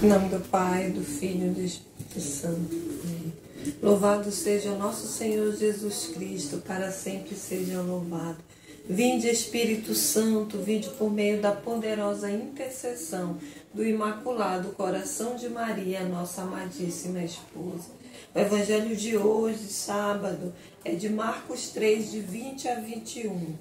Em nome do Pai, do Filho e do Espírito Santo. Amém. Louvado seja o nosso Senhor Jesus Cristo, para sempre seja louvado. Vinde, Espírito Santo, vinde por meio da poderosa intercessão do Imaculado Coração de Maria, nossa amadíssima esposa. O Evangelho de hoje, sábado, é de Marcos 3, de 20 a 21.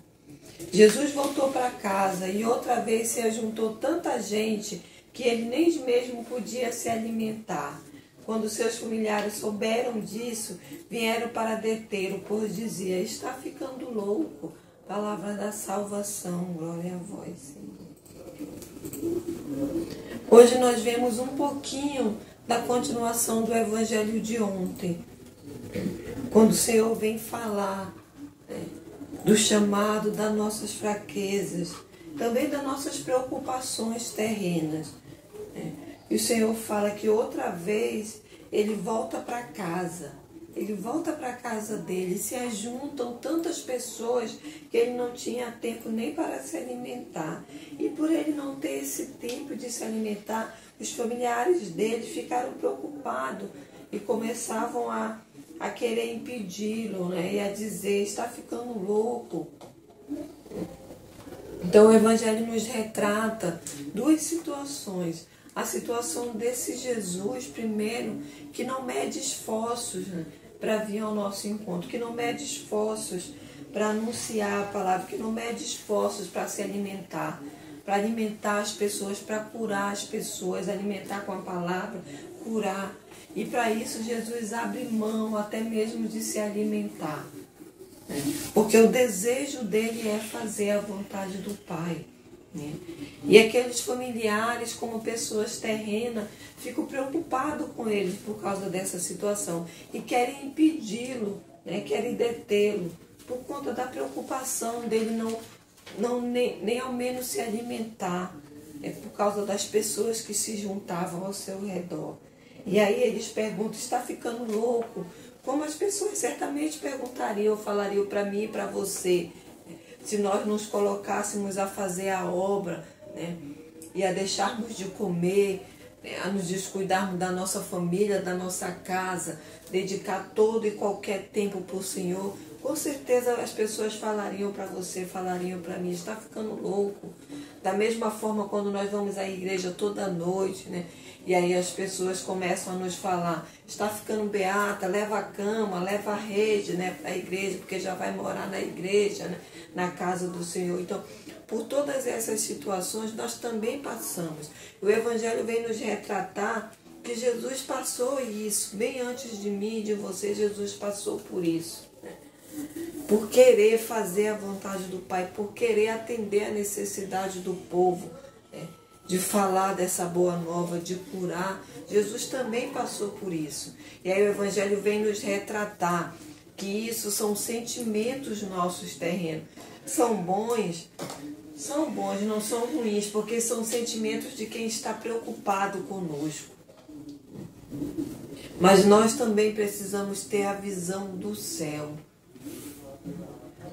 Jesus voltou para casa e outra vez se ajuntou tanta gente que ele nem mesmo podia se alimentar. Quando seus familiares souberam disso, vieram para detê-lo, pois dizia: está ficando louco. Palavra da salvação, glória a vós, Senhor. Hoje nós vemos um pouquinho da continuação do Evangelho de ontem, quando o Senhor vem falar do chamado, das nossas fraquezas, também das nossas preocupações terrenas. E o Senhor fala que outra vez ele volta para casa. Ele volta para a casa dele, se ajuntam tantas pessoas que ele não tinha tempo nem para se alimentar. E por ele não ter esse tempo de se alimentar, os familiares dele ficaram preocupados e começavam a querer impedi-lo, e a dizer: está ficando louco. Então o Evangelho nos retrata duas situações. A situação desse Jesus, primeiro, que não mede esforços para vir ao nosso encontro, que não mede esforços para anunciar a palavra, que não mede esforços para se alimentar, para alimentar as pessoas, para curar as pessoas, alimentar com a palavra, curar. E para isso Jesus abre mão até mesmo de se alimentar, porque o desejo dele é fazer a vontade do Pai. E aqueles familiares, como pessoas terrenas, ficam preocupados com ele por causa dessa situação e querem impedi-lo, querem detê-lo, por conta da preocupação dele nem ao menos se alimentar, por causa das pessoas que se juntavam ao seu redor. E aí eles perguntam: está ficando louco? Como as pessoas certamente perguntariam, falariam para mim e para você, se nós nos colocássemos a fazer a obra, e a deixarmos de comer, a nos descuidarmos da nossa família, da nossa casa, dedicar todo e qualquer tempo para o Senhor, com certeza as pessoas falariam para você, falariam para mim: está ficando louco. Da mesma forma, quando nós vamos à igreja toda noite, e aí as pessoas começam a nos falar: está ficando beata, leva a cama, leva a rede para a igreja, porque já vai morar na igreja, na casa do Senhor. Então, por todas essas situações, nós também passamos. O Evangelho vem nos retratar que Jesus passou isso. Bem antes de mim e de você, Jesus passou por isso. Por querer fazer a vontade do Pai, por querer atender a necessidade do povo, de falar dessa boa nova, de curar. Jesus também passou por isso. E aí o Evangelho vem nos retratar que isso são sentimentos nossos terrenos. São bons, não são ruins, porque são sentimentos de quem está preocupado conosco. Mas nós também precisamos ter a visão do céu.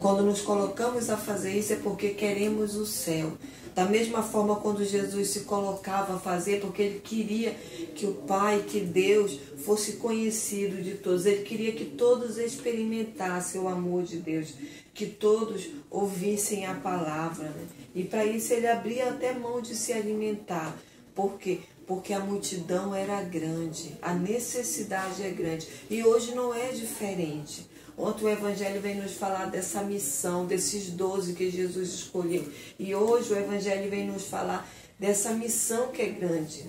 Quando nos colocamos a fazer isso é porque queremos o céu. Da mesma forma, quando Jesus se colocava a fazer, porque ele queria que o Pai, que Deus fosse conhecido de todos. Ele queria que todos experimentassem o amor de Deus, que todos ouvissem a palavra. E para isso ele abria até mão de se alimentar. Por quê? Porque a multidão era grande, a necessidade é grande. E hoje não é diferente. Ontem o Evangelho vem nos falar dessa missão, desses 12 que Jesus escolheu. E hoje o Evangelho vem nos falar dessa missão que é grande.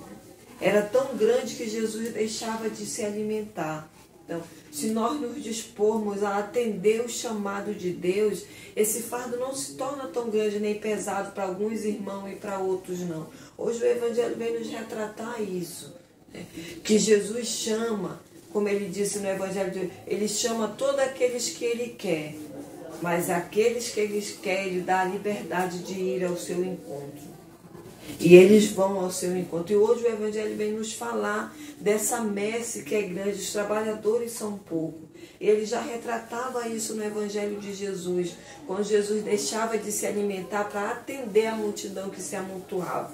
Era tão grande que Jesus deixava de se alimentar. Então, se nós nos dispormos a atender o chamado de Deus, esse fardo não se torna tão grande nem pesado para alguns irmãos e para outros não. Hoje o Evangelho vem nos retratar isso, que Jesus chama. Como ele disse no Evangelho de hoje, ele chama todos aqueles que ele quer, mas aqueles que ele quer, ele dá a liberdade de ir ao seu encontro. E eles vão ao seu encontro. E hoje o Evangelho vem nos falar dessa messe que é grande, os trabalhadores são poucos. Ele já retratava isso no Evangelho de Jesus, quando Jesus deixava de se alimentar para atender a multidão que se amontoava.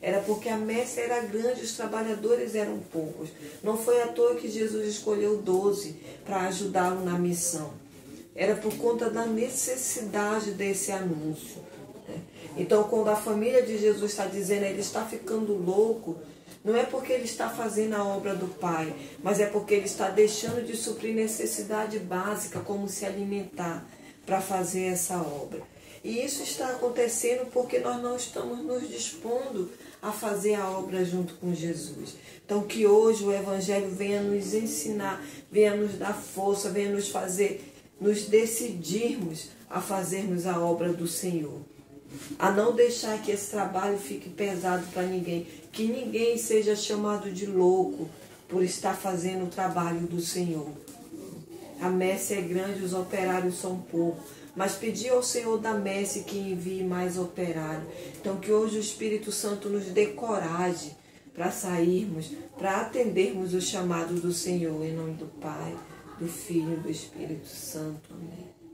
Era porque a messe era grande, os trabalhadores eram poucos. Não foi à toa que Jesus escolheu 12 para ajudá-lo na missão. Era por conta da necessidade desse anúncio. Então, quando a família de Jesus está dizendo ele está ficando louco, não é porque ele está fazendo a obra do Pai, mas é porque ele está deixando de suprir necessidade básica, como se alimentar, para fazer essa obra. E isso está acontecendo porque nós não estamos nos dispondo a fazer a obra junto com Jesus. Então, que hoje o Evangelho venha nos ensinar, venha nos dar força, venha nos fazer, nos decidirmos a fazermos a obra do Senhor. A não deixar que esse trabalho fique pesado para ninguém, que ninguém seja chamado de louco por estar fazendo o trabalho do Senhor. A messe é grande, os operários são poucos, mas pedir ao Senhor da messe que envie mais operários. Então que hoje o Espírito Santo nos dê coragem para sairmos, para atendermos o chamado do Senhor, em nome do Pai, do Filho e do Espírito Santo. Amém.